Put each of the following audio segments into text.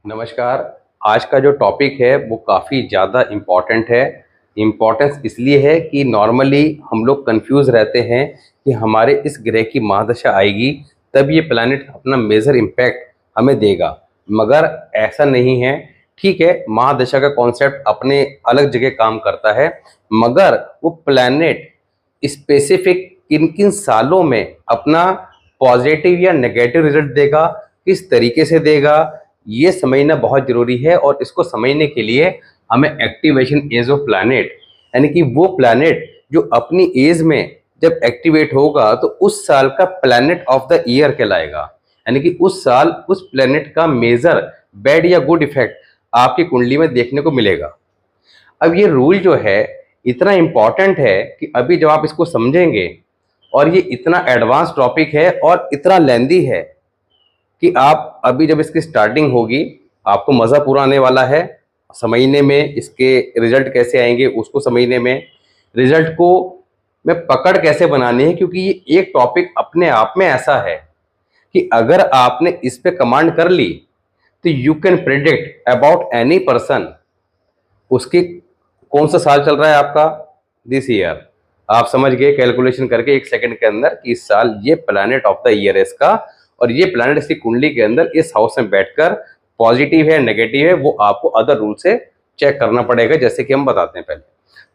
नमस्कार। आज का जो टॉपिक है वो काफ़ी ज़्यादा इम्पॉर्टेंट है। इम्पॉर्टेंस इसलिए है कि नॉर्मली हम लोग कंफ्यूज रहते हैं कि हमारे इस ग्रह की महादशा आएगी तब ये प्लैनेट अपना मेजर इम्पैक्ट हमें देगा, मगर ऐसा नहीं है। ठीक है, महादशा का कॉन्सेप्ट अपने अलग जगह काम करता है, मगर वो प्लैनेट स्पेसिफिक किन किन सालों में अपना पॉजिटिव या नेगेटिव रिजल्ट देगा, किस तरीके से देगा, ये समझना बहुत जरूरी है। और इसको समझने के लिए हमें एक्टिवेशन एज ऑफ प्लैनेट, यानी कि वो प्लैनेट जो अपनी एज में जब एक्टिवेट होगा तो उस साल का प्लैनेट ऑफ द ईयर कहलाएगा, यानी कि उस साल उस प्लैनेट का मेजर बैड या गुड इफेक्ट आपकी कुंडली में देखने को मिलेगा। अब ये रूल जो है इतना इम्पॉर्टेंट है कि अभी जब आप इसको समझेंगे, और ये इतना एडवांस टॉपिक है और इतना लेंदी है कि आप अभी जब इसकी स्टार्टिंग होगी आपको मज़ा पूरा आने वाला है समझने में, इसके रिजल्ट कैसे आएंगे उसको समझने में, रिजल्ट को में पकड़ कैसे बनानी है। क्योंकि ये एक टॉपिक अपने आप में ऐसा है कि अगर आपने इस पे कमांड कर ली तो you can predict about any person, उसकी कौन सा साल चल रहा है आपका, दिस ईयर। आप समझ गए कैलकुलेशन करके एक सेकंड के अंदर कि इस साल ये प्लैनेट ऑफ द ईयर है इसका, और ये प्लैनेट इसकी कुंडली के अंदर इस हाउस में बैठकर पॉजिटिव है नेगेटिव है वो आपको अदर रूल से चेक करना पड़ेगा, जैसे कि हम बताते हैं पहले।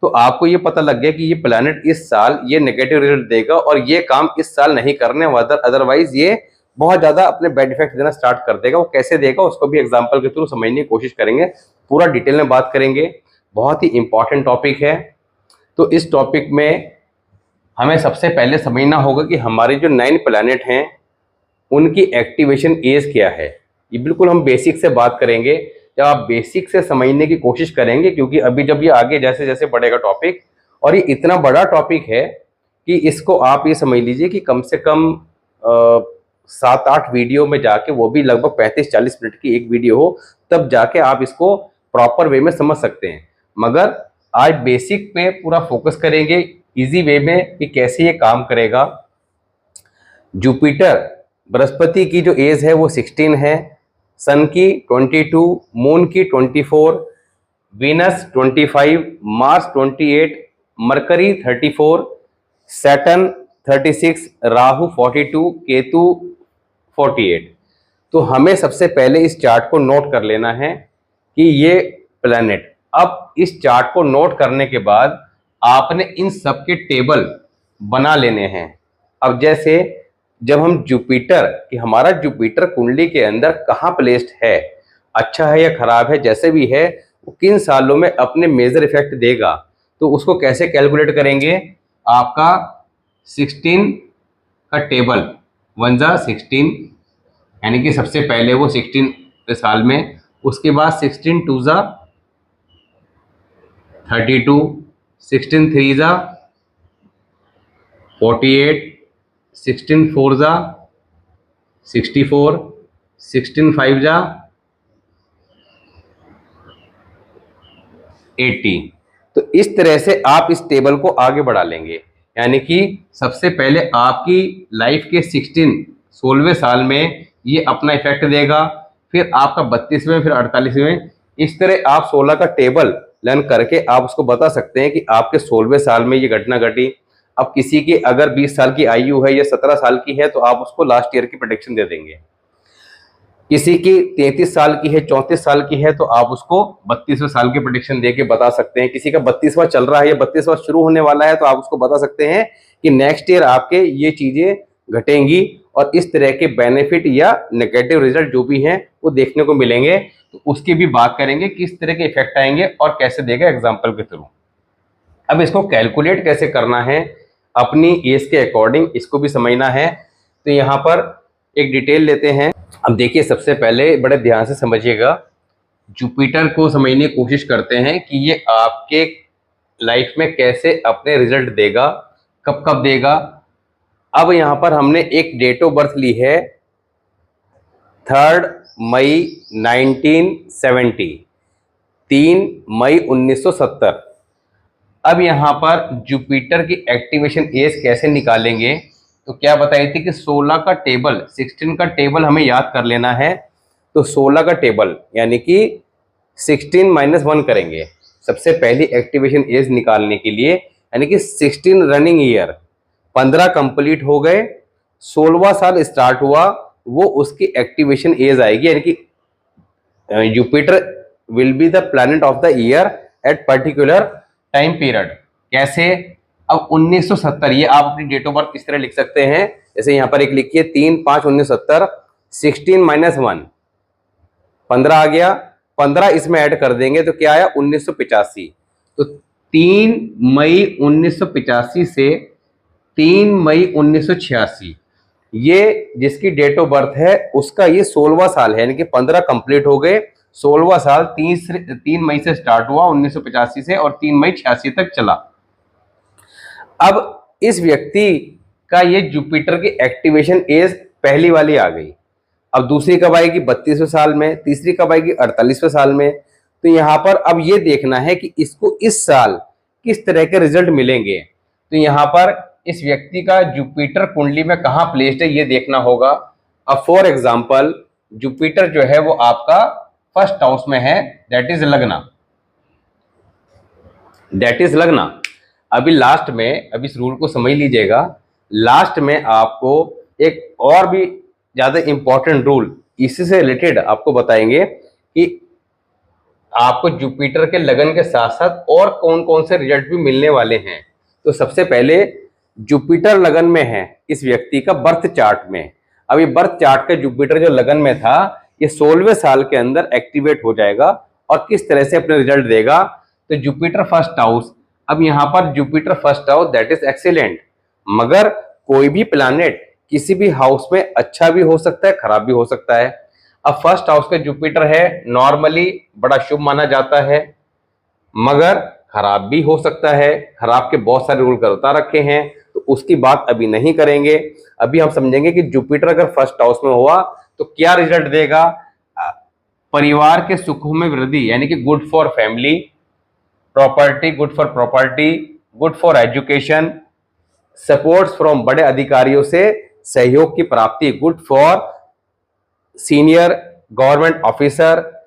तो आपको ये पता लग गया कि ये प्लैनेट इस साल ये नेगेटिव रिजल्ट देगा और ये काम इस साल नहीं करने वाला, अदरवाइज ये बहुत ज्यादा अपने बैड इफेक्ट देना स्टार्ट कर देगा। वो कैसे देगा उसको भी एग्जाम्पल के थ्रू समझने की कोशिश करेंगे, पूरा डिटेल में बात करेंगे। बहुत ही इंपॉर्टेंट टॉपिक है। तो इस टॉपिक में हमें सबसे पहले समझना होगा कि हमारे जो 9 प्लैनेट हैं उनकी एक्टिवेशन एज क्या है। ये बिल्कुल हम बेसिक से बात करेंगे, जब आप बेसिक से समझने की कोशिश करेंगे, क्योंकि अभी जब ये आगे जैसे जैसे बढ़ेगा टॉपिक, और ये इतना बड़ा टॉपिक है कि इसको आप ये समझ लीजिए कि कम से कम 7-8 वीडियो में जाके, वो भी लगभग 35-40 मिनट की एक वीडियो हो, तब जाके आप इसको प्रॉपर वे में समझ सकते हैं। मगर आज बेसिक पे पूरा फोकस करेंगे, इजी वे में कि कैसे ये काम करेगा। जुपिटर बृहस्पति की जो एज है वो 16 है, सन की 22, मून की 24, Venus 25, Mars 28, mercury 34, Saturn 36, Rahu 42, Ketu 48। तो हमें सबसे पहले इस चार्ट को नोट कर लेना है कि ये प्लैनेट, अब इस चार्ट को नोट करने के बाद आपने इन सब के टेबल बना लेने हैं। अब जैसे जब हम जुपिटर कि हमारा जुपिटर कुंडली के अंदर कहाँ प्लेस्ड है, अच्छा है या खराब है, जैसे भी है, वो किन सालों में अपने मेजर इफेक्ट देगा, तो उसको कैसे कैलकुलेट करेंगे। आपका 16 का टेबल 1 जा 16, यानी कि सबसे पहले वो 16 साल में, उसके बाद 16 2 जा 32, 16 3 जा 48, 16 4 जा 64, 16 5 जा 80। तो इस तरह से आप इस टेबल को आगे बढ़ा लेंगे, यानी कि सबसे पहले आपकी लाइफ के 16वें साल में ये अपना इफेक्ट देगा, फिर आपका 32वें, फिर 48वें। इस तरह आप 16 का टेबल लर्न करके आप उसको बता सकते हैं कि आपके 16वें साल में ये घटना घटी। अब किसी की अगर 20 साल की आयु है या 17 साल की है तो आप उसको लास्ट ईयर की प्रेडिक्शन दे देंगे। किसी की 33 साल की है, 34 साल की है, तो आप उसको 32वें साल की प्रेडिक्शन दे के बता सकते हैं। किसी का 32वां चल रहा है या 32वां शुरू होने वाला है तो आप उसको बता सकते हैं कि नेक्स्ट ईयर आपके ये चीजें घटेंगी, और इस तरह के बेनिफिट या नेगेटिव रिजल्ट जो भी हैं वो देखने को मिलेंगे। तो उसकी भी बात करेंगे, किस तरह के इफेक्ट आएंगे और कैसे देगा एग्जाम्पल के थ्रू। अब इसको कैलकुलेट कैसे करना है अपनी एज के अकॉर्डिंग, इसको भी समझना है। तो यहाँ पर एक डिटेल लेते हैं। अब देखिए, सबसे पहले बड़े ध्यान से समझिएगा, जुपिटर को समझने की कोशिश करते हैं कि ये आपके लाइफ में कैसे अपने रिजल्ट देगा, कब कब देगा। अब यहाँ पर हमने एक डेट ऑफ बर्थ ली है 3 मई 1970, 3 मई 1970। अब यहाँ पर जुपिटर की एक्टिवेशन एज कैसे निकालेंगे, तो क्या बताई थी कि 16 का टेबल, 16 का टेबल हमें याद कर लेना है। तो 16 का टेबल यानी कि 16 - 1 करेंगे सबसे पहली एक्टिवेशन एज निकालने के लिए, यानी कि 16 रनिंग ईयर, 15 कंप्लीट हो गए, 16वां साल स्टार्ट हुआ, वो उसकी एक्टिवेशन एज आएगी, यानी कि Jupiter will be the planet of the year at particular time period. कैसे? अब 1970, ये आप अपनी डेट ऑफ बर्थ इस तरह लिख सकते हैं, जैसे यहां पर एक लिखिए 3/5/1970, 16 - 1 15 आ गया, 15 इसमें ऐड कर देंगे तो क्या आया 1985। तो 3 मई 1985 से 3 मई 1986, ये जिसकी डेट ऑफ बर्थ है उसका ये 16वां साल है, यानी कि 15 कंप्लीट हो गए, 16वां साल 3 मई से स्टार्ट हुआ 1985 से और 3 मई 86 तक चला। अब इस व्यक्ति का ये जुपिटर की एक्टिवेशन एज पहली वाली आ गई। अब दूसरी कब आएगी 32वें साल में, तीसरी कब आएगी 48वें साल में। तो यहां पर अब ये देखना है कि इसको इस साल किस तरह के रिजल्ट मिलेंगे। तो यहां पर इस व्यक्ति का जुपिटर कुंडली में कहां प्लेस्ड है ये देखना होगा। अब फॉर एग्जांपल जुपिटर जो है वो आपका फर्स्ट हाउस में है, दैट इज लग्ना। अभी लास्ट में, अभी इस रूल को समझ लीजिएगा, लास्ट में आपको एक और भी ज्यादा इंपॉर्टेंट रूल इसी से रिलेटेड आपको बताएंगे कि आपको जुपिटर के लगन के साथ साथ और कौन कौन से रिजल्ट भी मिलने वाले हैं। तो सबसे पहले जुपिटर लगन में है इस व्यक्ति का बर्थ चार्ट में। अब ये बर्थ चार्ट का जुपिटर जो लगन में था ये 16वें साल के अंदर एक्टिवेट हो जाएगा और किस तरह से अपने रिजल्ट देगा। तो जुपिटर फर्स्ट हाउस, अब यहां पर Jupiter first house that is excellent, मगर कोई भी प्लैनेट किसी भी हाउस में अच्छा भी हो सकता है, खराब भी हो सकता है। अब फर्स्ट हाउस का जुपिटर है, नॉर्मली बड़ा शुभ माना जाता है, मगर खराब भी हो सकता है, खराब के बहुत सारे रूल बता रखे हैं, तो उसकी बात अभी नहीं करेंगे। अभी हम समझेंगे कि जुपिटर अगर फर्स्ट हाउस में हुआ तो क्या रिजल्ट देगा। परिवार के सुखों में वृद्धि, यानी कि good for family, property, good for property, good for education, supports from बड़े अधिकारियों से सहयोग की प्राप्ति, good for senior government officer.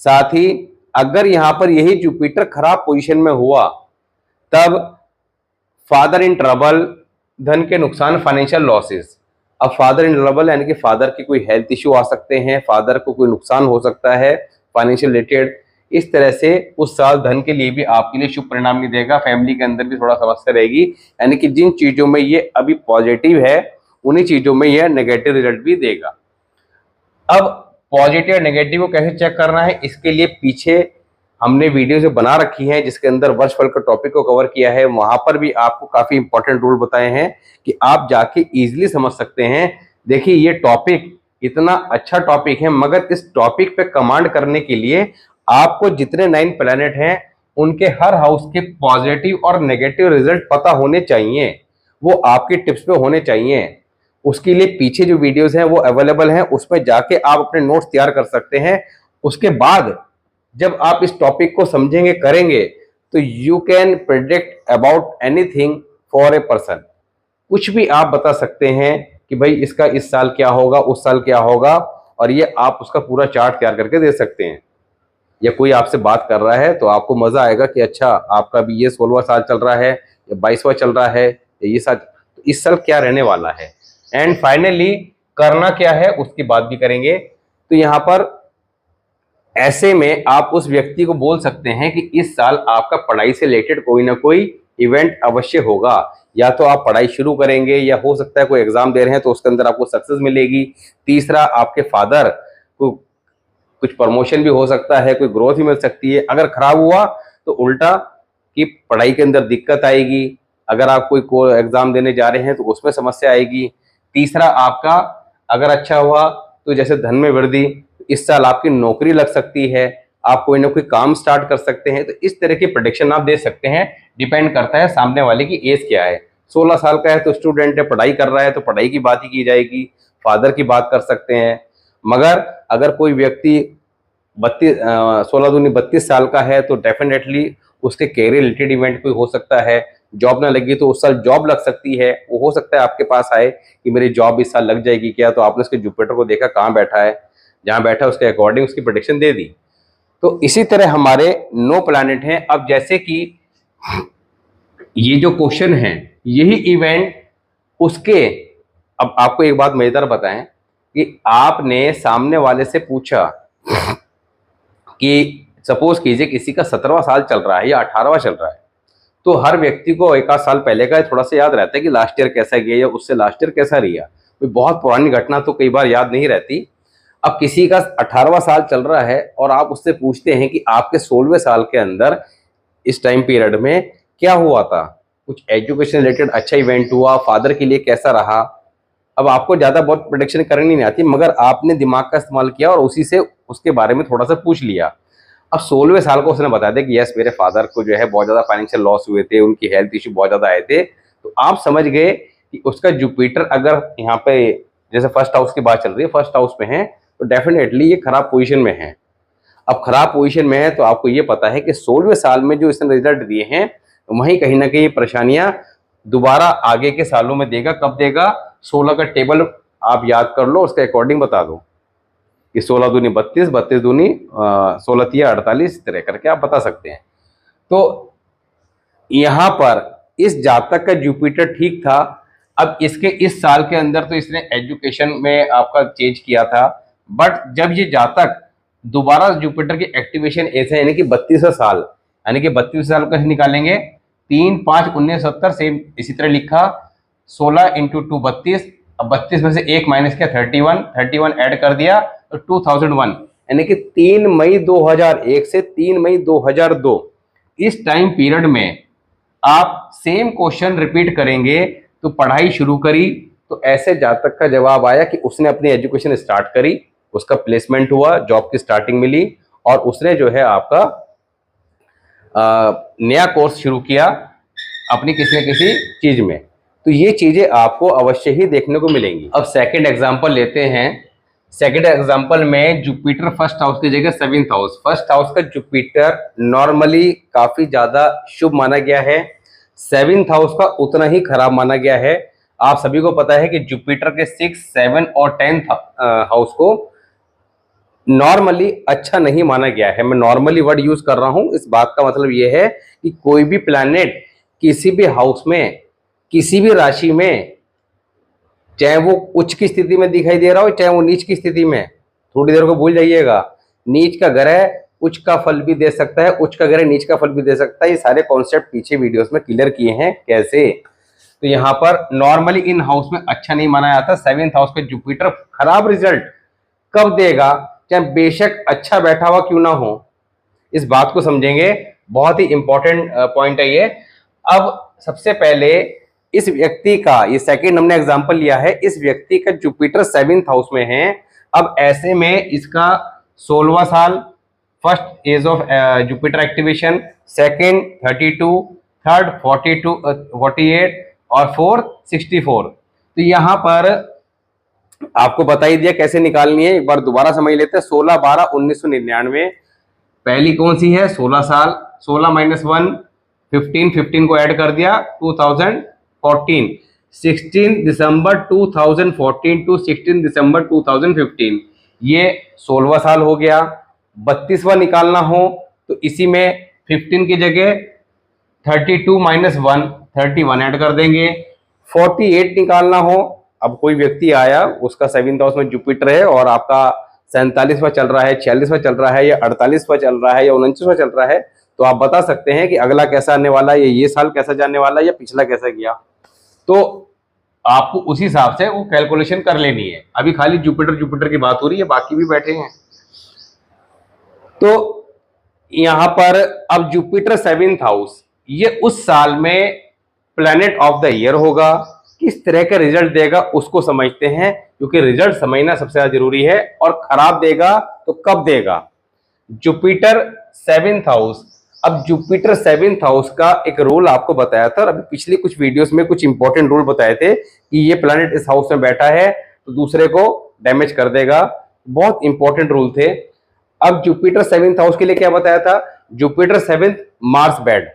साथ ही अगर यहां पर यही जुपिटर खराब पोजीशन में हुआ तब फादर इन ट्रबल, धन के नुकसान, फाइनेंशियल लॉसेस। अब फादर इन ट्रबल यानी कि फादर की कोई हेल्थ इश्यू आ सकते हैं, फादर को कोई नुकसान हो सकता है फाइनेंशियल रिलेटेड। इस तरह से उस साल धन के लिए भी आपके लिए शुभ परिणाम नहीं देगा, फैमिली के अंदर भी थोड़ा समस्या रहेगी, यानी कि जिन चीजों में ये अभी पॉजिटिव है उन्हीं चीजों में यह नेगेटिव रिजल्ट भी देगा। अब पॉजिटिव और नेगेटिव को कैसे चेक करना है इसके लिए पीछे हमने वीडियो जो बना रखी है जिसके अंदर वर्षफल का टॉपिक को कवर किया है, वहां पर भी आपको काफी इंपॉर्टेंट रूल बताए हैं कि आप जाके इजीली समझ सकते हैं। देखिए ये टॉपिक इतना अच्छा टॉपिक है, मगर इस टॉपिक पे कमांड करने के लिए आपको जितने 9 प्लैनेट हैं उनके हर हाउस के पॉजिटिव और नेगेटिव रिजल्ट पता होने चाहिए, वो आपके टिप्स पे होने चाहिए। उसके लिए पीछे जो वीडियोस हैं वो अवेलेबल हैं, उसमें जाके आप अपने नोट्स तैयार कर सकते हैं। उसके बाद जब आप इस टॉपिक को समझेंगे, करेंगे, तो you can predict about anything for a person. कुछ भी आप बता सकते हैं कि भाई इसका इस साल क्या होगा, उस साल क्या होगा, और ये आप उसका पूरा चार्ट तैयार करके दे सकते हैं। या कोई आपसे बात कर रहा है तो आपको मजा आएगा कि अच्छा आपका भी ये 16वां साल चल रहा है या 22वां चल रहा है या ये साल, तो इस साल क्या रहने वाला है, एंड फाइनली करना क्या है उसकी बात भी करेंगे। तो यहां पर ऐसे में आप उस व्यक्ति को बोल सकते हैं कि इस साल आपका पढ़ाई से रिलेटेड कोई ना कोई इवेंट अवश्य होगा, या तो आप पढ़ाई शुरू करेंगे या हो सकता है कोई एग्जाम दे रहे हैं तो उसके अंदर आपको सक्सेस मिलेगी। तीसरा, आपके फादर को कुछ प्रमोशन भी हो सकता है, कोई ग्रोथ भी मिल सकती है। अगर खराब हुआ तो उल्टा कि पढ़ाई के अंदर दिक्कत आएगी, अगर आप कोई एग्जाम देने जा रहे हैं तो उसमें समस्या आएगी। तीसरा, आपका अगर अच्छा हुआ तो जैसे धन में वृद्धि, इस साल आपकी नौकरी लग सकती है, आप कोई ना कोई काम स्टार्ट कर सकते हैं। तो इस तरह की प्रेडिक्शन आप दे सकते हैं, डिपेंड करता है सामने वाले की एज क्या है। 16 साल का है तो स्टूडेंट है, पढ़ाई कर रहा है तो पढ़ाई की बात ही की जाएगी, फादर की बात कर सकते हैं। मगर अगर कोई व्यक्ति 16 दूनी 32 साल का है तो डेफिनेटली उसके कैरियर रिलेटेड इवेंट कोई हो सकता है। जॉब ना लगी तो उस साल जॉब लग सकती है, वो हो सकता है आपके पास आए कि मेरी जॉब इस साल लग जाएगी क्या, तो आपने उसके जुपिटर को देखा कहाँ बैठा है। जहाँ बैठा उसके अकॉर्डिंग उसकी प्रेडिक्शन दे दी। तो इसी तरह हमारे 9 प्लैनेट हैं। अब जैसे कि ये जो क्वेश्चन है, यही इवेंट उसके, अब आपको एक बात मजेदार बताएं कि आपने सामने वाले से पूछा कि सपोज कीजिए किसी का 17वां साल चल रहा है या 18वां चल रहा है, तो हर व्यक्ति को एक आध साल पहले का थोड़ा सा याद रहता है कि लास्ट ईयर कैसा गया या उससे लास्ट ईयर कैसा रहा। कोई बहुत पुरानी घटना तो कई बार याद नहीं रहती। अब किसी का 18वां साल चल रहा है और आप उससे पूछते हैं कि आपके 16वें साल के अंदर इस टाइम पीरियड में क्या हुआ था, कुछ एजुकेशन रिलेटेड अच्छा इवेंट हुआ, फादर के लिए कैसा रहा। अब आपको ज़्यादा बहुत प्रोडिक्शन करनी नहीं आती, मगर आपने दिमाग का इस्तेमाल किया और उसी से उसके बारे में थोड़ा सा पूछ लिया। अब 16वें साल को उसने बता दिया कि यस मेरे फादर को जो है बहुत ज़्यादा फाइनेंशियल लॉस हुए थे, उनकी हेल्थ इशू बहुत ज़्यादा आए थे, तो आप समझ गए कि उसका जुपिटर अगर यहाँ पे जैसे फर्स्ट हाउस की बात चल रही है, फर्स्ट हाउस में है, तो डेफिनेटली ये खराब पोजीशन में है। अब खराब पोजीशन में है तो आपको ये पता है कि 16वें साल में जो इसने रिजल्ट दिए हैं, तो वहीं कहीं ना कहीं परेशानियां दोबारा आगे के सालों में देगा। कब देगा? 16 का टेबल आप याद कर लो, उसके अकॉर्डिंग बता दो कि 16 दूनी 32, 32 दूनी 16 तिया 48, इस तरह करके आप बता सकते हैं। तो यहाँ पर इस जातक का जुपिटर ठीक था। अब इसके इस साल के अंदर तो इसने एजुकेशन में आपका चेंज किया था, बट जब ये जातक दोबारा जुपिटर की एक्टिवेशन ऐसे यानी कि 32वां साल, यानी कि 32 साल कैसे निकालेंगे? 3, 5, 19, 70, सेम इसी तरह लिखा, 16 इंटू 2 32, अब 32 में से 1 माइनस किया 31, 31 ऐड कर दिया तो 2001, यानी कि 3 मई 2001 से 3 मई 2002 इस टाइम पीरियड में आप सेम क्वेश्चन रिपीट करेंगे। तो पढ़ाई शुरू करी तो ऐसे जातक का जवाब आया कि उसने अपनी एजुकेशन स्टार्ट करी, उसका प्लेसमेंट हुआ, जॉब की स्टार्टिंग मिली और उसने जो है आपका नया कोर्स शुरू किया अपनी किसी न किसी चीज में। तो ये चीजें आपको अवश्य ही देखने को मिलेंगी। अब सेकंड एग्जांपल लेते हैं। सेकंड एग्जांपल में जुपिटर फर्स्ट हाउस की जगह 7th हाउस, फर्स्ट हाउस का जुपिटर नॉर्मली काफी ज्यादा शुभ माना गया है, 7th हाउस का उतना ही खराब माना गया है। आप सभी को पता है कि जुपिटर के 6, 7 और 10th हाउस को नॉर्मली अच्छा नहीं माना गया है। मैं नॉर्मली वर्ड यूज कर रहा हूं, इस बात का मतलब यह है कि कोई भी प्लैनेट किसी भी हाउस में, किसी भी राशि में, चाहे वो उच्च की स्थिति में दिखाई दे रहा हो चाहे वो नीच की स्थिति में, थोड़ी देर को भूल जाइएगा, नीच का ग्रह उच्च का फल भी दे सकता है, उच्च का ग्रह नीच का फल भी दे सकता है। ये सारे कॉन्सेप्ट पीछे वीडियोस में क्लियर किए हैं कैसे। तो यहाँ पर नॉर्मली इन हाउस में अच्छा नहीं माना जाता। 7th हाउस का जुपिटर खराब रिजल्ट कब देगा, चाहे बेशक अच्छा बैठा हुआ क्यों ना हो, इस बात को समझेंगे। बहुत ही इंपॉर्टेंट पॉइंट है ये। अब सबसे पहले इस व्यक्ति का, ये सेकंड हमने एग्जांपल लिया है, इस व्यक्ति का जुपिटर 7th हाउस में है। अब ऐसे में इसका 16वां साल, first age of Jupiter activation, second 32, third 42 48 और फोर्थ 64। तो यहाँ पर आपको बता ही दिया कैसे निकालनी है, एक बार दोबारा समझ लेते हैं। 16/12/1999 पहली कौन सी है? 16 साल, 16 माइनस 1 15, 15 को ऐड कर दिया 2014, 16 दिसंबर 2014 टू 16 दिसंबर 2015, ये 16वां साल हो गया। 32वां निकालना हो तो इसी में 15 की जगह 32 माइनस 1 31 ऐड कर देंगे। 48 निकालना हो, अब कोई व्यक्ति आया उसका 7th हाउस में जुपिटर है और आपका 47वां चल रहा है, 46वां चल रहा है या 48वां चल रहा है या 49वां चल रहा है, तो आप बता सकते हैं कि अगला कैसा आने वाला है, ये साल कैसा जाने वाला है या पिछला कैसा गया। तो आपको उसी हिसाब से वो कैलकुलेशन कर लेनी है। अभी खाली जुपिटर जुपिटर की बात हो रही है, बाकी भी बैठे हैं। तो यहां पर अब जुपिटर 7th हाउस, ये उस साल में प्लैनेट ऑफ द ईयर होगा, किस तरह का रिजल्ट देगा उसको समझते हैं, क्योंकि रिजल्ट समझना सबसे ज्यादा जरूरी है। और खराब देगा तो कब देगा? जुपिटर 7th हाउस, अब जुपिटर 7th हाउस का एक रूल आपको बताया था और अभी पिछली कुछ वीडियोस में कुछ इंपॉर्टेंट रूल बताए थे कि ये प्लैनेट इस हाउस में बैठा है तो दूसरे को डैमेज कर देगा, बहुत इंपॉर्टेंट रूल थे। अब जुपिटर 7th हाउस के लिए क्या बताया था? Jupiter 7th Mars bad,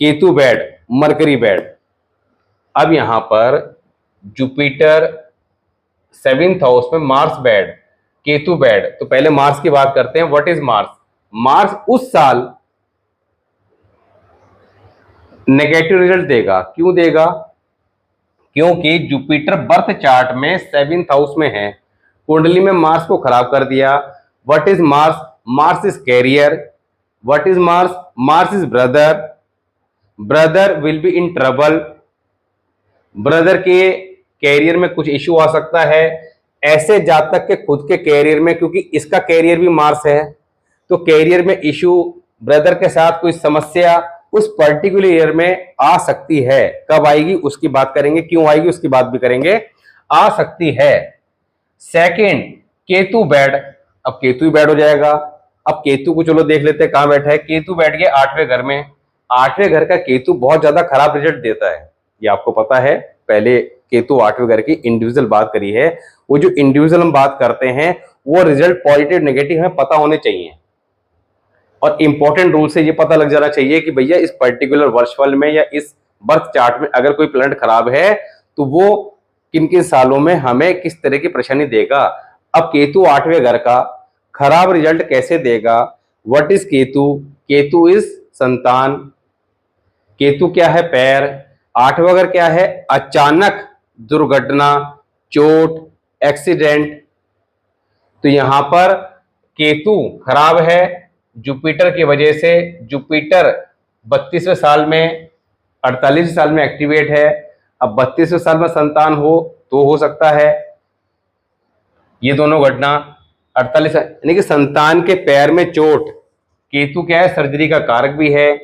Ketu bad, mercury bad. अब यहां पर जुपिटर 7th हाउस में मार्स बैड, केतु बैड, तो पहले मार्स की बात करते हैं। What is Mars? मार्स उस साल नेगेटिव रिजल्ट देगा। क्यों देगा? क्योंकि जुपिटर बर्थ चार्ट में 7th हाउस में है, कुंडली में मार्स को खराब कर दिया। What is Mars? Mars is career. What is Mars? Mars is brother. Brother will be in trouble. Brother के कैरियर में कुछ इश्यू आ सकता है, ऐसे जातक के खुद के कैरियर में, क्योंकि इसका कैरियर भी मार्स है, तो कैरियर में इश्यू, ब्रदर के साथ कोई समस्या उस पर्टिकुलर ईयर में आ सकती है। कब आएगी उसकी बात करेंगे, क्यों आएगी उसकी बात भी करेंगे, आ सकती है। Second, Ketu bad. अब केतु बैड हो जाएगा। अब केतु को चलो देख लेते हैं कहां बैठा है। केतु बैठ गया 8वें घर में। 8वें घर का केतु बहुत ज्यादा खराब रिजल्ट देता है, ये आपको पता है। पहले केतु 8वें घर की इंडिविजुअल बात करी है, वो जो इंडिविजुअल हम बात करते हैं वो रिजल्ट पॉजिटिव नेगेटिव हमें पता होने चाहिए, और इंपॉर्टेंट रूल से ये पता लग जाना चाहिए कि भैया इस पर्टिकुलर वर्षफल में या इस बर्थ चार्ट में अगर कोई प्लैनेट खराब है तो वो किन किन सालों में हमें किस तरह की परेशानी देगा। अब केतु 8वें घर का खराब रिजल्ट कैसे देगा? What is Ketu? Ketu is संतान। केतु क्या है? पैर। 8वां घर क्या है? अचानक दुर्घटना, चोट, एक्सीडेंट। तो यहां पर केतु खराब है जुपिटर की वजह से। जुपिटर 32वें साल में, 48वें साल में एक्टिवेट है। अब 32वें साल में संतान हो तो हो सकता है ये दोनों घटना। 48 यानी कि संतान के पैर में चोट। केतु क्या है? सर्जरी का कारक भी है।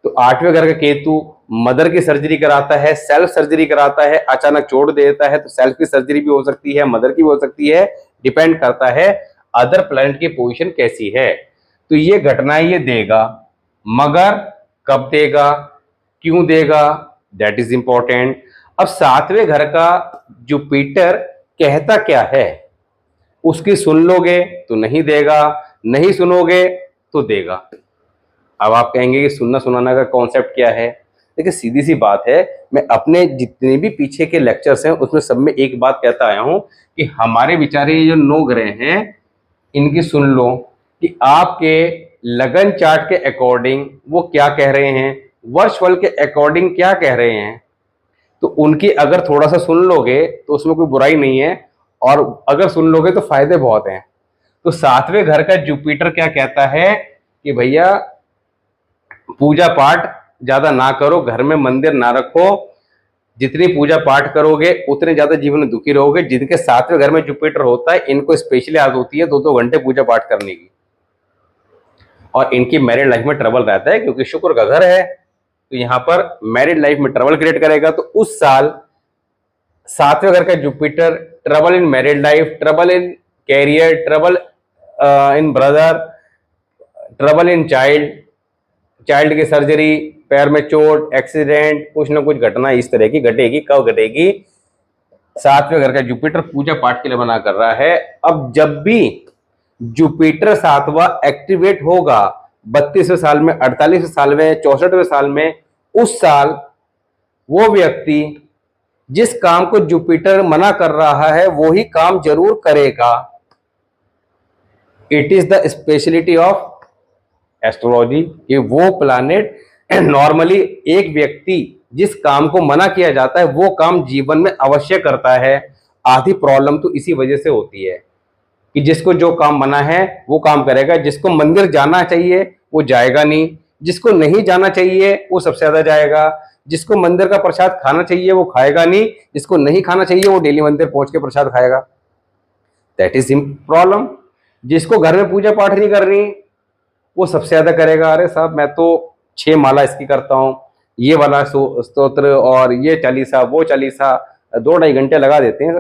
तो 8वें घर का केतु मदर की सर्जरी कराता है, सेल्फ सर्जरी कराता है, अचानक चोट देता है, तो सेल्फ की सर्जरी भी हो सकती है, मदर की भी हो सकती है, डिपेंड करता है अदर प्लैनेट की पोजीशन कैसी है। तो ये घटनाएं ये देगा, मगर कब देगा, क्यों देगा, दैट इज इंपॉर्टेंट। अब 7वें घर का जुपिटर कहता क्या है, उसकी सुन लोगे तो नहीं देगा, नहीं सुनोगे तो देगा। अब आप कहेंगे कि सुनना सुनाना का कॉन्सेप्ट क्या है? देखिए सीधी सी बात है, मैं अपने जितने भी पीछे के लेक्चर्स हैं उसमें सब में एक बात कहता आया हूं कि हमारे विचार ये जो 9 ग्रह हैं इनकी सुन लो कि आपके लगन चार्ट के अकॉर्डिंग वो क्या कह रहे हैं, वर्षफल के अकॉर्डिंग क्या कह रहे हैं। तो उनकी अगर थोड़ा सा सुन लोगे तो उसमें कोई बुराई नहीं है, और अगर सुन लोगे तो फायदे बहुत हैं। तो 7वें घर का जुपिटर क्या कहता है कि भैया पूजा पाठ ज्यादा ना करो, घर में मंदिर ना रखो, जितनी पूजा पाठ करोगे उतने ज्यादा जीवन में दुखी रहोगे। जिनके 7वें घर में जुपिटर होता है इनको स्पेशली आदत होती है 2-2 घंटे पूजा पाठ करने की, और इनकी मैरिड लाइफ में ट्रबल रहता है क्योंकि शुक्र का घर है। तो यहां पर मैरिड लाइफ में ट्रबल क्रिएट करेगा। तो उस साल 7वें घर का Jupiter trouble in married life, trouble in career, trouble in brother, trouble in child, child की सर्जरी, पैर में चोट, एक्सीडेंट, कुछ ना कुछ घटना इस तरह की घटेगी। कब घटेगी? 7वें घर का जुपिटर पूजा पाठ के लिए मना कर रहा है। अब जब भी जुपिटर 7वां एक्टिवेट होगा 32वें साल में, 48वें साल में, 64वें साल में, उस साल वो व्यक्ति जिस काम को जुपिटर मना कर रहा है वो ही काम जरूर करेगा। It is the speciality of astrology कि वो प्लैनेट नॉर्मली एक व्यक्ति जिस काम को मना किया जाता है वो काम जीवन में अवश्य करता है। आधी प्रॉब्लम तो इसी वजह से होती है कि जिसको जो काम मना है वो काम करेगा। जिसको मंदिर जाना चाहिए वो जाएगा नहीं, जिसको नहीं जाना चाहिए वो सबसे ज्यादा जाएगा, जिसको मंदिर का प्रसाद खाना चाहिए वो खाएगा नहीं, जिसको नहीं खाना चाहिए वो डेली मंदिर पहुंच के प्रसाद खाएगा। That is problem. जिसको घर में पूजा पाठ नहीं करनी वो सबसे ज्यादा करेगा। अरे साहब मैं तो 6 माला इसकी करता हूँ, ये वाला स्तोत्र और ये चालीसा वो चालीसा 2-2.5 घंटे लगा देते हैं।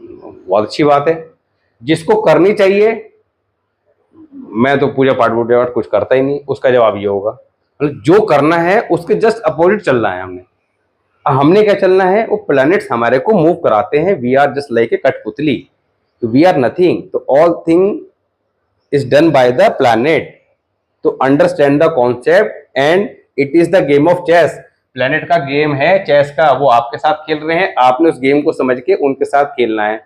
बहुत अच्छी बात है। जिसको करनी चाहिए, मैं तो पूजा पाठ वूजा पाठ कुछ करता ही नहीं, उसका जवाब ये होगा। मतलब जो करना है उसके जस्ट अपोजिट चलना है हमने। हमने क्या चलना है, वो प्लैनेट्स हमारे को मूव कराते हैं। We are just like a कठपुतली, वी आर नथिंग, तो all thing is done by the planet. तो understand the concept and it is the game of chess. Planet का गेम है चेस का, वो आपके साथ खेल रहे हैं, आपने उस गेम को समझ के उनके साथ खेलना है।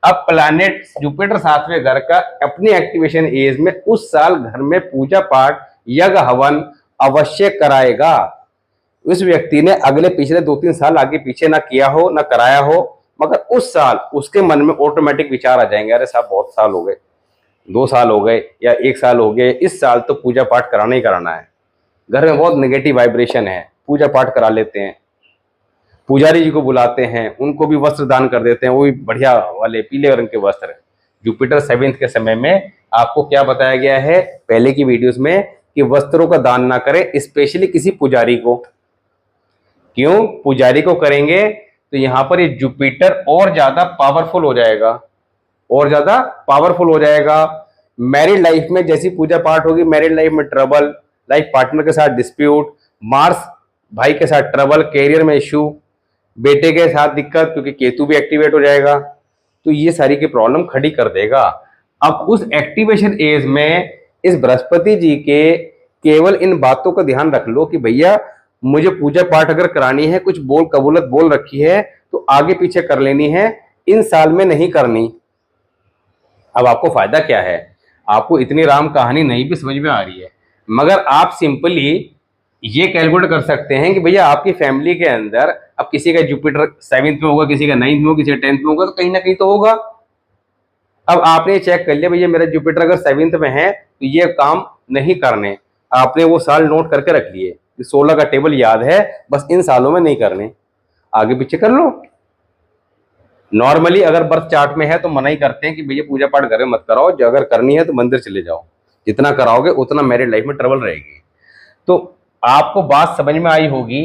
अब प्लैनेट जुपिटर 7वें घर का अपनी एक्टिवेशन एज में उस साल घर में पूजा पाठ यज्ञ हवन अवश्य कराएगा। उस व्यक्ति ने अगले पिछले 2-3 साल आगे पीछे ना किया हो ना कराया हो, मगर उस साल उसके मन में ऑटोमेटिक विचार आ जाएंगे, अरे साहब बहुत साल हो गए, 2 साल हो गए या 1 साल हो गए, इस साल तो पूजा पाठ कराना ही कराना है। घर में बहुत नेगेटिव वाइब्रेशन है, पूजा पाठ करा लेते हैं, पुजारी जी को बुलाते हैं, उनको भी वस्त्र दान कर देते हैं, वो भी बढ़िया वाले पीले रंग के वस्त्र। जुपिटर 7th के समय में आपको क्या बताया गया है पहले की वीडियोस में कि वस्त्रों का दान ना करें, स्पेशली किसी पुजारी को। क्यों? पुजारी को करेंगे तो यहां पर ये जुपिटर और ज्यादा पावरफुल हो जाएगा, और ज्यादा पावरफुल हो जाएगा। मैरिड लाइफ में जैसी पूजा पाठ होगी, मैरिड लाइफ में ट्रबल, लाइफ पार्टनर के साथ डिस्प्यूट, मार्स भाई के साथ ट्रबल, कैरियर में इश्यू, बेटे के साथ दिक्कत क्योंकि केतु भी एक्टिवेट हो जाएगा, तो ये सारी की प्रॉब्लम खड़ी कर देगा। अब उस एक्टिवेशन एज में इस बृहस्पति जी के केवल इन बातों का ध्यान रख लो कि भैया मुझे पूजा पाठ अगर करानी है, कुछ बोल कबूलत बोल रखी है तो आगे पीछे कर लेनी है, इन साल में नहीं करनी। अब आपको फायदा क्या है? आपको इतनी राम कहानी नहीं भी समझ में आ रही है, मगर आप सिंपली ये कैलकुलेट कर सकते हैं कि भैया आपकी फैमिली के अंदर अब किसी का जुपिटर 7th में होगा, किसी का 9th में होगा, किसी का 10th में होगा, तो कहीं ना कहीं तो होगा। अब आपने चेक कर लिया भैया मेरा जुपिटर अगर 7th में है तो ये काम नहीं करने, आपने वो साल नोट करके रख लिए, 16 का टेबल याद है, बस इन सालों में नहीं करने, आगे पीछे कर लो। नॉर्मली अगर बर्थ चार्ट में है तो मना ही करते हैं कि भैया पूजा पाठ घर में मत कराओ, जो अगर करनी है तो मंदिर चले जाओ, जितना कराओगे उतना मैरिड लाइफ में ट्रबल रहेगी। तो आपको बात समझ में आई होगी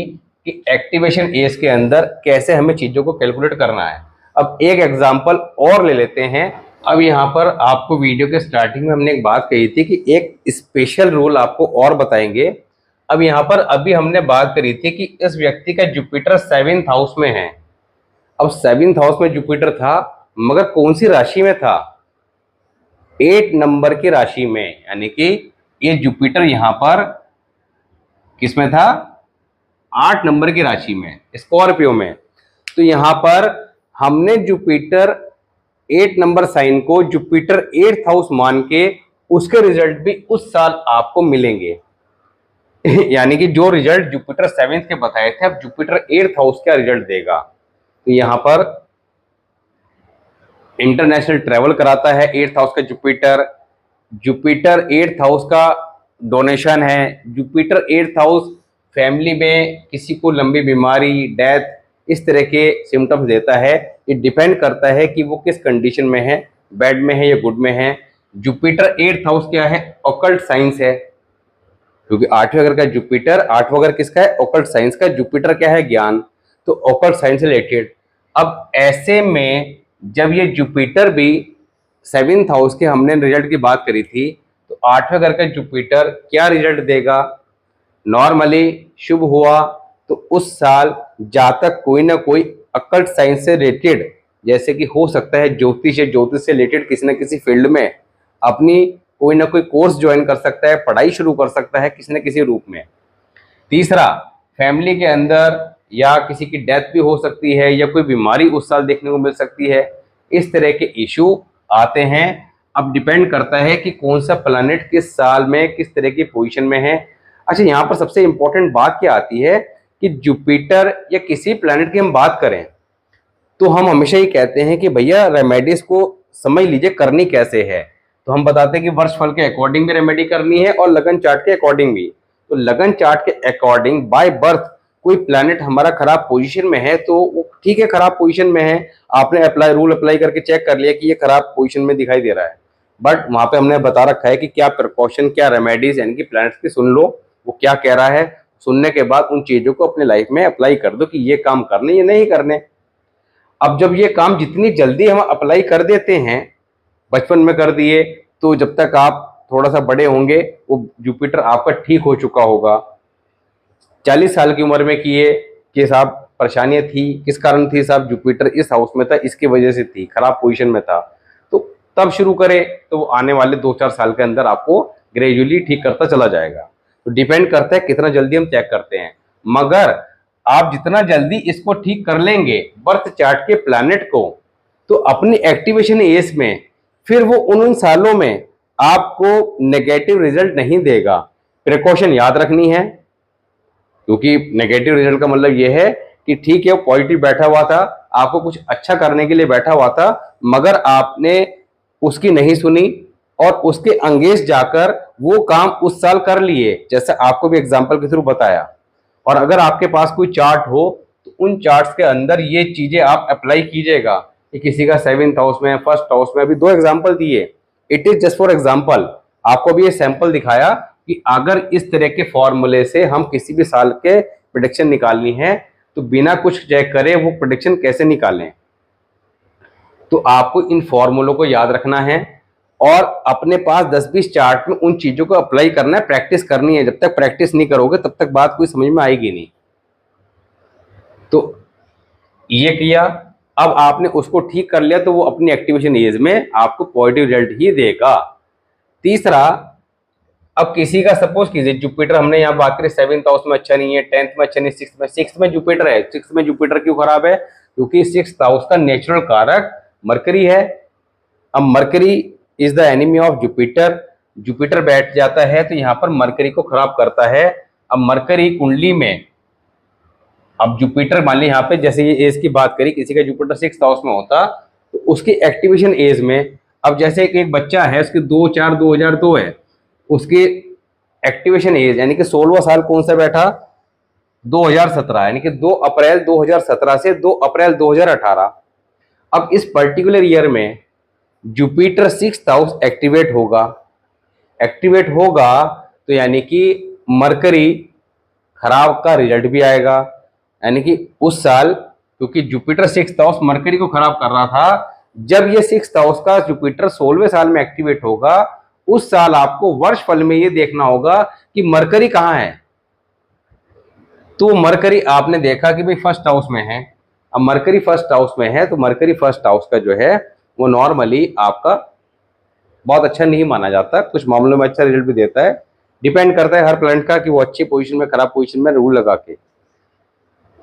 कि एक्टिवेशन एज के अंदर कैसे हमें चीजों को कैलकुलेट करना है। अब एक एग्जांपल और ले लेते हैं। अब यहाँ पर आपको वीडियो के स्टार्टिंग में हमने एक बात कही थी कि एक स्पेशल रूल आपको और बताएंगे। अब यहाँ पर अभी हमने बात करी थी कि इस व्यक्ति का जुपिटर 7th हाउस में है। अब 7th हाउस में जुपिटर था, मगर कौन सी राशि में था? 8 नंबर की राशि में, यानी कि ये जुपिटर यहाँ पर किस में था? 8 नंबर की राशि में, स्कॉर्पियो में। तो यहां पर हमने जुपिटर 8 नंबर साइन को जुपिटर 8th हाउस मान के उसके रिजल्ट भी उस साल आपको मिलेंगे। यानी कि जो रिजल्ट जुपिटर 7th के बताए थे, अब जुपिटर 8th हाउस का रिजल्ट देगा। तो यहां पर इंटरनेशनल ट्रेवल कराता है 8th हाउस का जुपिटर। जुपिटर 8th हाउस का डोनेशन है। जुपिटर 8th हाउस फैमिली में किसी को लंबी बीमारी, डेथ, इस तरह के सिम्टम्स देता है। ये डिपेंड करता है कि वो किस कंडीशन में है, बैड में है या गुड में है। जुपिटर 8th हाउस क्या है? ऑकल्ट साइंस है, क्योंकि 8वें घर का जुपिटर, 8वां घर किसका है? ऑकल्ट साइंस का। जुपिटर क्या है? ज्ञान, तो ऑकल्ट साइंस से रिलेटेड। अब ऐसे में जब ये जुपिटर भी 7th हाउस के, हमने रिजल्ट की बात करी थी, तो 8वें घर का जुपिटर क्या रिजल्ट देगा? नॉर्मली शुभ हुआ तो उस साल जातक कोई ना कोई अकल्ट साइंस से रिलेटेड, जैसे कि हो सकता है ज्योतिष या ज्योतिष से रिलेटेड किसी न किसी फील्ड में अपनी कोई ना कोई कोर्स ज्वाइन कर सकता है, पढ़ाई शुरू कर सकता है किसी न किसी रूप में। तीसरा, फैमिली के अंदर या किसी की डेथ भी हो सकती है या कोई बीमारी उस साल देखने को मिल सकती है। इस तरह के इशू आते हैं। अब डिपेंड करता है कि कौन सा प्लैनेट किस साल में किस तरह की पोजीशन में है। अच्छा, यहाँ पर सबसे इंपॉर्टेंट बात क्या आती है कि जुपिटर या किसी प्लैनेट की हम बात करें तो हम हमेशा ही कहते हैं कि भैया रेमेडीज को समझ लीजिए करनी कैसे है। तो हम बताते हैं कि वर्ष फल के अकॉर्डिंग भी रेमेडी करनी है और लगन चार्ट के अकॉर्डिंग भी। तो लगन चार्ट के अकॉर्डिंग बाय बर्थ कोई प्लैनेट हमारा खराब पोजीशन में है तो वो ठीक है, खराब पोजीशन में है, आपने रूल अप्लाई करके चेक कर लिया कि ये खराब पोजीशन में दिखाई दे रहा है, बट वहां पे हमने बता रखा है कि क्या प्रिकॉशन, क्या रेमेडीज, यानी कि प्लैनेट्स की सुन लो वो क्या कह रहा है। सुनने के बाद उन चीजों को अपने लाइफ में अप्लाई कर दो कि ये काम करने या नहीं करने। अब जब ये काम जितनी जल्दी हम अप्लाई कर देते हैं, बचपन में कर दिए, तो जब तक आप थोड़ा सा बड़े होंगे वो जुपिटर आपका ठीक हो चुका होगा। 40 साल की उम्र में किए कि साहब परेशानियां थी, किस कारण थी साहब? जुपिटर इस हाउस में था, इसकी वजह से थी, खराब पोजीशन में था, तो तब शुरू करें तो वो आने वाले 2-4 साल के अंदर आपको ग्रेजुअली ठीक करता चला जाएगा। तो डिपेंड करता है कितना जल्दी हम चेक करते हैं, मगर आप जितना जल्दी इसको ठीक कर लेंगे बर्थ चार्ट के प्लैनेट को, तो अपनी एक्टिवेशन एज में फिर वो उन सालों में आपको नेगेटिव रिजल्ट नहीं देगा। प्रिकॉशन याद रखनी है, क्योंकि नेगेटिव रिजल्ट का मतलब ये है कि ठीक है वो पॉजिटिव बैठा हुआ था, आपको कुछ अच्छा करने के लिए बैठा हुआ था, मगर आपने उसकी नहीं सुनी और उसके अंगेंस्ट जाकर वो काम उस साल कर लिए, जैसे आपको भी एग्जांपल के थ्रू बताया। और अगर आपके पास कोई चार्ट हो तो उन चार्ट्स के अंदर ये चीजें आप अप्लाई कीजिएगा कि किसी का 7th हाउस में, फर्स्ट हाउस में, अभी 2 एग्जाम्पल दिए, it is just for example. आपको भी ये सैंपल दिखाया कि अगर इस तरह के फॉर्मूले से हम किसी भी साल के प्रेडिक्शन निकालनी है तो बिना कुछ चेक करे वो प्रेडिक्शन कैसे निकालें। तो आपको इन फॉर्मूलों को याद रखना है और अपने पास 10-20 चार्ट में उन चीजों को अप्लाई करना है, प्रैक्टिस करनी है। जब तक प्रैक्टिस नहीं करोगे तब तक बात कोई समझ में आएगी नहीं। तो ये किया, अब आपने उसको ठीक कर लिया तो वो अपनी एक्टिवेशन एज में आपको पॉजिटिव रिजल्ट ही देगा। तीसरा, अब किसी का सपोज कीजिए जुपिटर, हमने यहाँ बात करी 7th हाउस में अच्छा नहीं है, 10th में अच्छा नहीं, 6th में जुपिटर है। 6th में जुपिटर क्यों खराब है? क्योंकि 6th हाउस का नेचुरल कारक मरकरी है। अब mercury is the enemy of Jupiter, Jupiter बैठ जाता है तो यहाँ पर मरकरी को खराब करता है। अब मरकरी कुंडली में, अब जुपिटर मान ली यहाँ पे जैसे ये एज की बात करी, किसी का जुपिटर 6th हाउस में होता तो उसकी एक्टिवेशन एज में, अब जैसे एक बच्चा है उसकी 2/4/2002 है, उसकी एक्टिवेशन एज यानी कि 16वां साल कौन सा बैठा? 2017, यानी कि 2 अप्रैल 2017 से 2 अप्रैल 2018। अब इस पर्टिकुलर ईयर में जुपिटर 6th हाउस एक्टिवेट होगा, एक्टिवेट होगा तो यानी कि मरकरी खराब का रिजल्ट भी आएगा। यानी कि उस साल, क्योंकि जुपिटर 6th हाउस मरकरी को खराब कर रहा था, जब ये 6th हाउस का जुपिटर 16वें साल में एक्टिवेट होगा, उस साल आपको वर्ष फल में ये देखना होगा कि मरकरी कहाँ है। तो मरकरी आपने देखा कि भाई फर्स्ट हाउस में है। अब मरकरी फर्स्ट हाउस में है तो मरकरी फर्स्ट हाउस का जो है वो नॉर्मली आपका बहुत अच्छा नहीं माना जाता, कुछ मामलों में अच्छा रिजल्ट भी देता है। डिपेंड करता है हर प्लैनेट का कि वो अच्छी पोजीशन में खराब पोजीशन में रूल लगा के।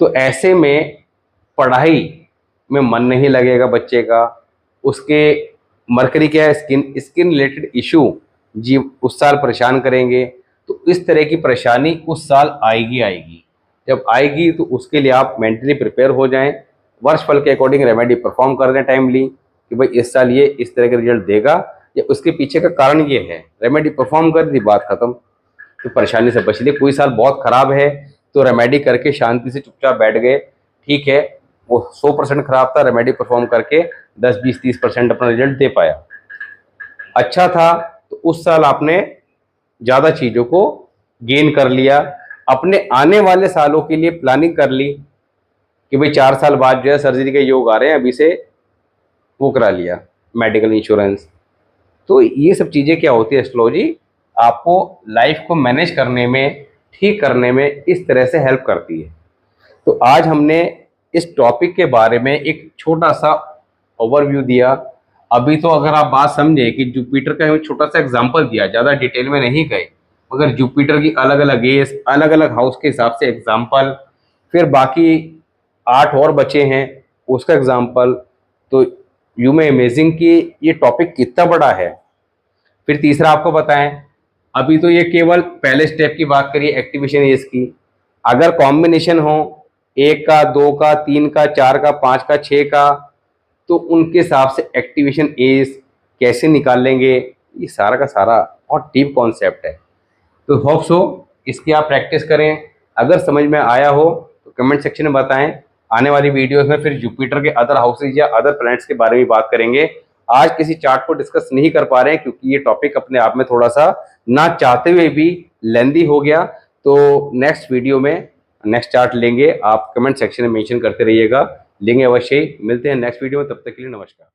तो ऐसे में पढ़ाई में मन नहीं लगेगा बच्चे का, उसके मरकरी क्या है, स्किन रिलेटेड इशू जी उस साल परेशान करेंगे। तो इस तरह की परेशानी उस साल आएगी। जब आएगी तो उसके लिए आप मेंटली प्रिपेयर हो जाएं, वर्ष फल के अकॉर्डिंग रेमेडी परफॉर्म कर दें टाइमली कि भाई इस साल ये इस तरह का रिजल्ट देगा या उसके पीछे का कारण ये है, रेमेडी परफॉर्म कर दी, बात खत्म। तो परेशानी से बच लिए। कोई साल बहुत खराब है तो रेमेडी करके शांति से चुपचाप बैठ गए, ठीक है, वो 100% खराब था, रेमेडी परफॉर्म करके 10-20-30% अपना रिजल्ट दे पाया, अच्छा था। तो उस साल आपने ज़्यादा चीज़ों को गेन कर लिया, अपने आने वाले सालों के लिए प्लानिंग कर ली कि भाई 4 साल बाद जो है सर्जरी के योग आ रहे हैं, अभी से वो करा लिया, मेडिकल इंश्योरेंस। तो ये सब चीज़ें क्या होती है, एस्ट्रोलॉजी आपको लाइफ को मैनेज करने में, ठीक करने में इस तरह से हेल्प करती है। तो आज हमने इस टॉपिक के बारे में एक छोटा सा ओवरव्यू दिया। अभी तो अगर आप बात समझे कि जुपिटर का एक छोटा सा एग्जांपल दिया, ज़्यादा डिटेल में नहीं गए, मगर जुपिटर की अलग अलग एज, अलग अलग हाउस के हिसाब से एग्जांपल, फिर बाकी 8 और बचे हैं उसका एग्जांपल। तो यू में इमेजिंग कि ये टॉपिक कितना बड़ा है। फिर तीसरा आपको बताएं, अभी तो ये केवल पहले स्टेप की बात करिए एक्टिवेशन एज की, अगर कॉम्बिनेशन हो 1 का, 2 का, 3 का, 4 का, 5 का, 6 का, तो उनके हिसाब से एक्टिवेशन एज कैसे निकालेंगे, ये सारा का सारा बहुत डीप कॉन्सेप्ट है। तो होप सो इसकी आप प्रैक्टिस करें। अगर समझ में आया हो तो कमेंट सेक्शन में बताएं। आने वाली वीडियोस में फिर जुपिटर के अदर हाउसेज या अदर प्लैनेट्स के बारे में बात करेंगे। आज किसी चार्ट को डिस्कस नहीं कर पा रहे हैं क्योंकि ये टॉपिक अपने आप में थोड़ा सा ना चाहते हुए भी लेंदी हो गया। तो नेक्स्ट वीडियो में नेक्स्ट चार्ट लेंगे, आप कमेंट सेक्शन में मेंशन करते रहिएगा, लेंगे अवश्य ही। मिलते हैं नेक्स्ट वीडियो में, तब तक के लिए नमस्कार।